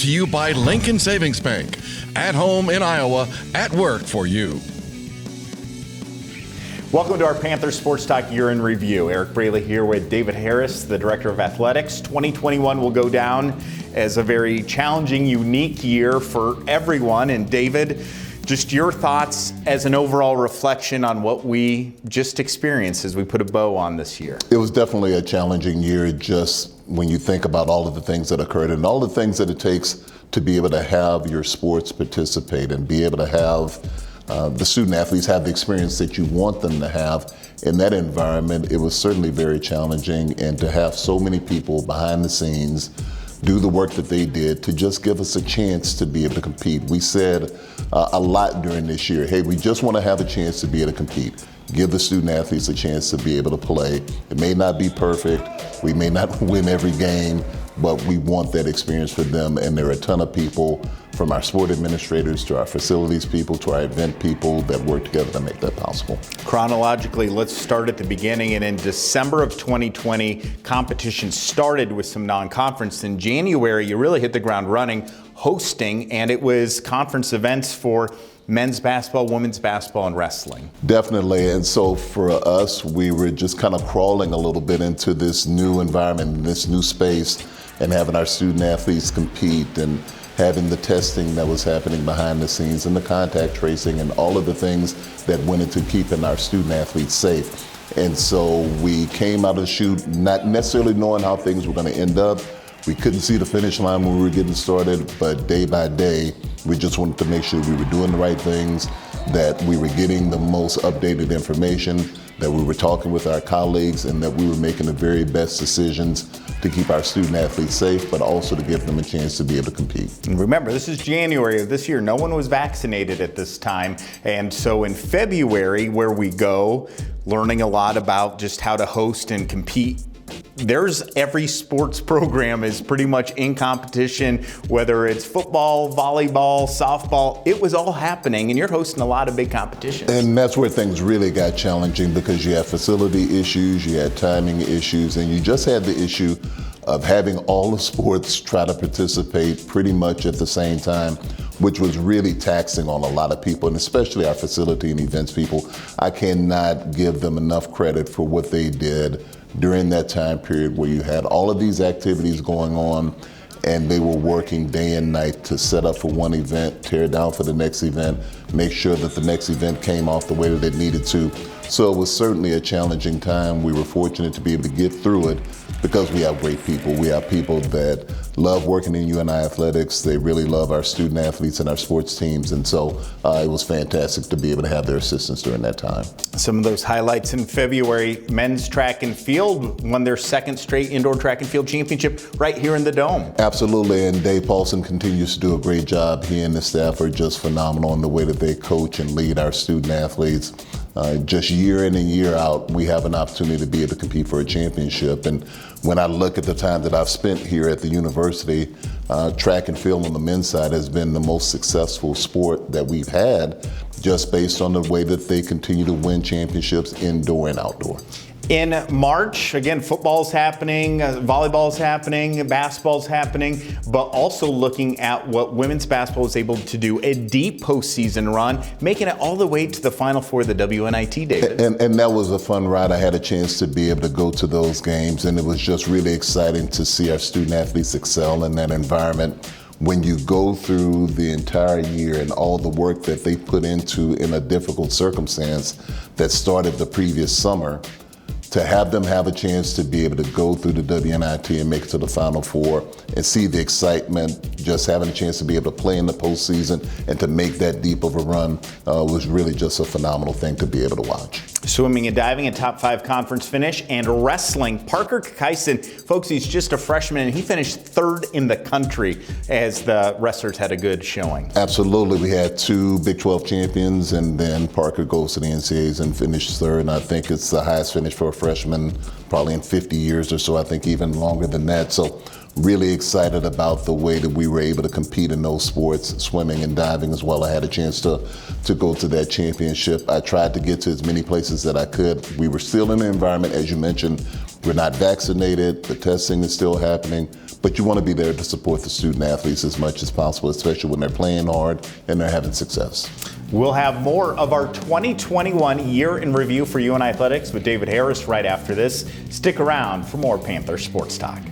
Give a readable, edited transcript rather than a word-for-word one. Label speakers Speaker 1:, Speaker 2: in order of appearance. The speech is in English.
Speaker 1: to you by Lincoln Savings Bank. At home in Iowa, at work for you.
Speaker 2: Welcome to our Panther Sports Talk Year in Review. Eric Braley here with David Harris, the Director of Athletics. 2021 will go down as a very challenging, unique year for everyone. And David, just your thoughts as an overall reflection on what we just experienced as we put a bow on this year.
Speaker 3: It was definitely a challenging year, just when you think about all of the things that occurred and all the things that it takes to be able to have your sports participate and be able to have the student athletes have the experience that you want them to have in that environment. It was certainly very challenging, and to have so many people behind the scenes do the work that they did to just give us a chance to be able to compete. We said a lot during this year, hey, we just want to have a chance to be able to compete. Give the student athletes a chance to be able to play. It may not be perfect, we may not win every game, but we want that experience for them. And there are a ton of people, from our sport administrators to our facilities people to our event people, that work together to make that possible.
Speaker 2: Chronologically, let's start at the beginning. And in December of 2020, competition started with some non-conference. In January, you really hit the ground running, hosting, and it was conference events for men's basketball, women's basketball, and wrestling.
Speaker 3: Definitely. And so for us, we were just kind of crawling a little bit into this new environment, this new space, and having our student athletes compete, and having the testing that was happening behind the scenes, and the contact tracing, and all of the things that went into keeping our student athletes safe. And so we came out of the chute not necessarily knowing how things were going to end up. We couldn't see the finish line when we were getting started, but day by day, we just wanted to make sure we were doing the right things, that we were getting the most updated information, that we were talking with our colleagues, and that we were making the very best decisions to keep our student athletes safe, but also to give them a chance to be able to compete.
Speaker 2: And remember, this is January of this year. No one was vaccinated at this time. And so in February, where we go, learning a lot about just how to host and compete, there's every sports program is pretty much in competition, whether it's football, volleyball, softball. It was all happening, and you're hosting a lot of big competitions.
Speaker 3: And that's where things really got challenging, because you had facility issues, you had timing issues, and you just had the issue of having all the sports try to participate pretty much at the same time, which was really taxing on a lot of people, and especially our facility and events people. I cannot give them enough credit for what they did during that time period where you had all of these activities going on, and they were working day and night to set up for one event, tear down for the next event, make sure that the next event came off the way that it needed to. So it was certainly a challenging time. We were fortunate to be able to get through it, because we have great people. We have people that love working in UNI Athletics. They really love our student athletes and our sports teams. And so it was fantastic to be able to have their assistance during that time.
Speaker 2: Some of those highlights in February: men's track and field won their second straight indoor track and field championship right here in the Dome.
Speaker 3: Absolutely, and Dave Paulson continues to do a great job. He and the staff are just phenomenal in the way that they coach and lead our student athletes. Just year in and year out, we have an opportunity to be able to compete for a championship. And when I look at the time that I've spent here at the university, track and field on the men's side has been the most successful sport that we've had, just based on the way that they continue to win championships indoor and outdoor.
Speaker 2: In March, again, football's happening, volleyball's happening, basketball's happening, but also looking at what women's basketball was able to do, a deep postseason run, making it all the way to the Final Four of the WNIT, David.
Speaker 3: And that was a fun ride. I had a chance to be able to go to those games, and it was just really exciting to see our student athletes excel in that environment. When you go through the entire year and all the work that they put into in a difficult circumstance that started the previous summer, to have them have a chance to be able to go through the WNIT and make it to the Final Four, and see the excitement, just having a chance to be able to play in the postseason and to make that deep of a run was really just a phenomenal thing to be able to watch.
Speaker 2: Swimming and diving, a top 5 conference finish, and wrestling. Parker Kakaisen, folks, he's just a freshman, and he finished 3rd in the country as the wrestlers had a good showing.
Speaker 3: Absolutely. We had 2 Big 12 champions, and then Parker goes to the NCAAs and finished 3rd. And I think it's the highest finish for a freshman probably in 50 years or so. I think even longer than that. So really excited about the way that we were able to compete in those sports, swimming and diving as well. I had a chance to go to that championship. I tried to get to as many places that I could. We were still in the environment, as you mentioned, We're not vaccinated, the testing is still happening, but you want to be there to support the student athletes as much as possible, especially when they're playing hard and they're having success.
Speaker 2: We'll have more of our 2021 year in review for UNI Athletics with David Harris right after this. Stick around for more Panther Sports Talk.